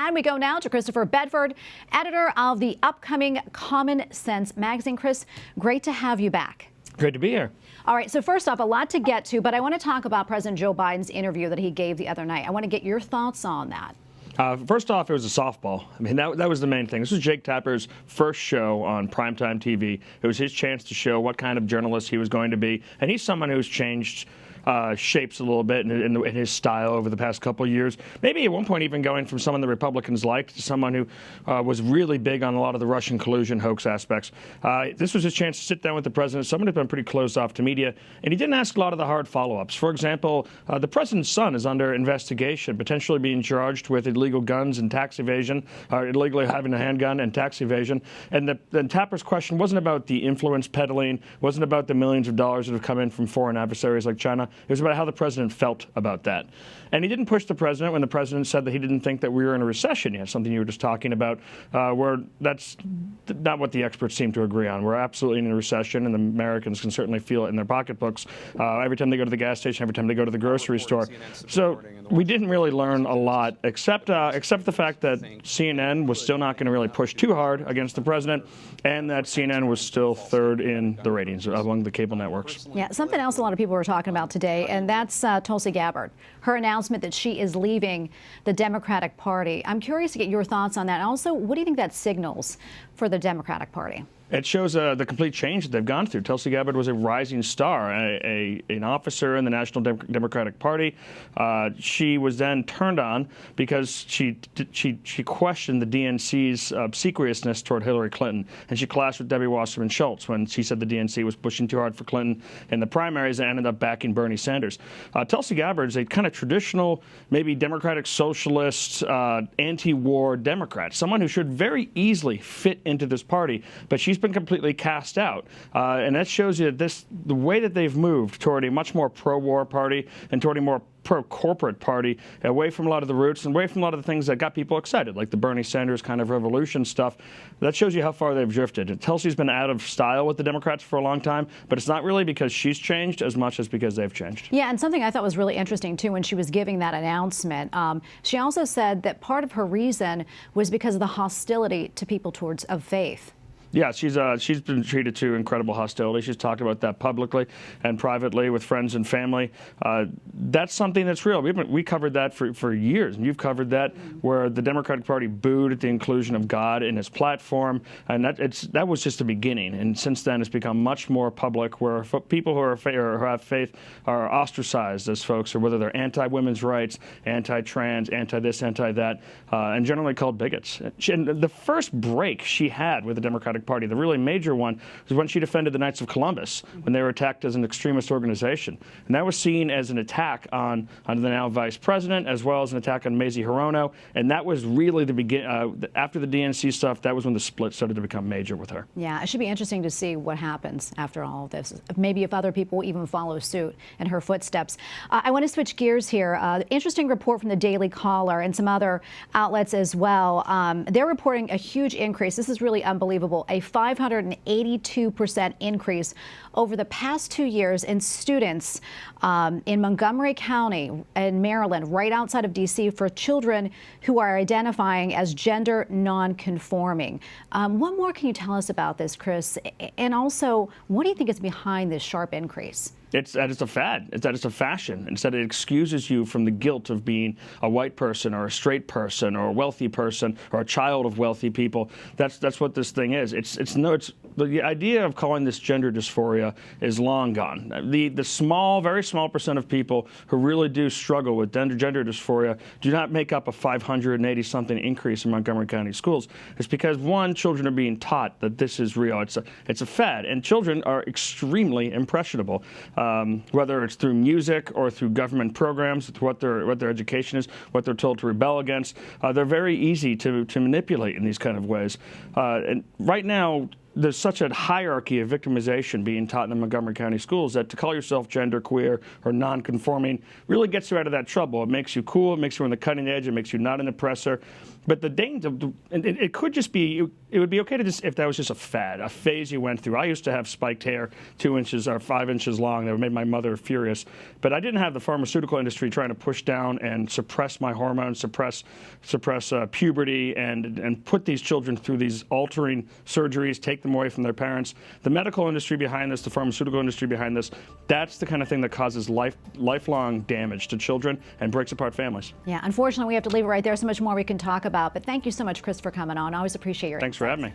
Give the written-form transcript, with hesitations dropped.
And we go now to Christopher Bedford, editor of the upcoming Common Sense magazine. Chris, great to have you back. Great to be here. All right, so first off, a lot to get to, but I want to talk about President Joe Biden's interview that he gave the other night. I want to get your thoughts on that. First off, it was a softball. I mean, that was the main thing. This was Jake Tapper's first show on primetime TV. It was his chance to show what kind of journalist he was going to be. And he's someone who's changed shapes a little bit in his style over the past couple of years. Maybe at one point even going from someone the Republicans liked to someone who was really big on a lot of the Russian collusion hoax aspects. This was his chance to sit down with the president, someone who's been pretty closed off to media, and he didn't ask a lot of the hard follow-ups. For example, the president's son is under investigation, potentially being charged with illegal guns and tax evasion, or illegally having a handgun and tax evasion. And Tapper's question wasn't about the influence peddling, wasn't about the millions of dollars that have come in from foreign adversaries like China. It was about how the president felt about that. And he didn't push the president when the president said that he didn't think that we were in a recession yet, something you were just talking about, where that's not what the experts seem to agree on. We're absolutely in a recession, and the Americans can certainly feel it in their pocketbooks every time they go to the gas station, every time they go to the grocery store. So we didn't really learn a lot, except the fact that CNN was still not going to really push too hard against the president, and that CNN was still third in the ratings among the cable networks. Yeah, something else a lot of people were talking about today, and that's Tulsi Gabbard. Her announcement that she is leaving the Democratic Party. I'm curious to get your thoughts on that. And also, what do you think that signals for the Democratic Party? It shows the complete change that they've gone through. Tulsi Gabbard was a rising star, an officer in the National Democratic Party. She was then turned on because she questioned the DNC's obsequiousness toward Hillary Clinton, and she clashed with Debbie Wasserman Schultz when she said the DNC was pushing too hard for Clinton in the primaries and ended up backing Bernie Sanders. Tulsi Gabbard is a kind of traditional, maybe democratic socialist, anti-war Democrat, someone who should very easily fit into this party, but she's been completely cast out, and that shows you that the way that they've moved toward a much more pro-war party and toward a more pro-corporate party, away from a lot of the roots and away from a lot of the things that got people excited, like the Bernie Sanders kind of revolution stuff. That shows you how far they've drifted. Tulsi's been out of style with the Democrats for a long time, but it's not really because she's changed as much as because they've changed. Yeah, and something I thought was really interesting, too, when she was giving that announcement, she also said that part of her reason was because of the hostility to people of faith. Yeah, she's been treated to incredible hostility. She's talked about that publicly and privately with friends and family. That's something that's real. We covered that for years, and you've covered that, where the Democratic Party booed at the inclusion of God in its platform, and that was just the beginning. And since then, it's become much more public, where people who have faith are ostracized as folks, or whether they're anti-women's rights, anti-trans, anti-this, anti-that, and generally called bigots. And the first break she had with the Democratic Party, the really major one, was when she defended the Knights of Columbus when they were attacked as an extremist organization. And that was seen as an attack on the now vice president, as well as an attack on Mazie Hirono. And that was really the beginning. After the DNC stuff, that was when the split started to become major with her. Yeah, it should be interesting to see what happens after all of this. Maybe if other people even follow suit in her footsteps. I want to switch gears here. Interesting report from the Daily Caller and some other outlets as well. They're reporting a huge increase. This is really unbelievable. A 582% increase over the past 2 years in students in Montgomery County in Maryland, right outside of D.C., for children who are identifying as gender nonconforming. What more can you tell us about this, Chris? And also, what do you think is behind this sharp increase? It's that it's a fad. It's that it's a fashion. Instead, it excuses you from the guilt of being a white person or a straight person or a wealthy person or a child of wealthy people. That's what this thing is. It's the idea of calling this gender dysphoria is long gone. The very small percent of people who really do struggle with gender dysphoria do not make up a 580-something increase in Montgomery County schools. It's because, one, children are being taught that this is real. It's a fad, and children are extremely impressionable. Whether it's through music or through government programs, what their education is, what they're told to rebel against, they're very easy to manipulate in these kind of ways. And right now, there's such a hierarchy of victimization being taught in the Montgomery County schools that to call yourself genderqueer or nonconforming really gets you out of that trouble. It makes you cool, it makes you on the cutting edge, it makes you not an oppressor. But the danger, it could just be, it would be okay to just, if that was just a fad, a phase you went through. I used to have spiked hair 2 inches or 5 inches long that made my mother furious. But I didn't have the pharmaceutical industry trying to push down and suppress my hormones, suppress puberty, and put these children through these altering surgeries, take them away from their parents. The medical industry behind this, the pharmaceutical industry behind this, that's the kind of thing that causes lifelong damage to children and breaks apart families. Yeah, unfortunately, we have to leave it right there. So much more we can talk about. But thank you so much, Chris, for coming on. I always appreciate your Thanks for having me.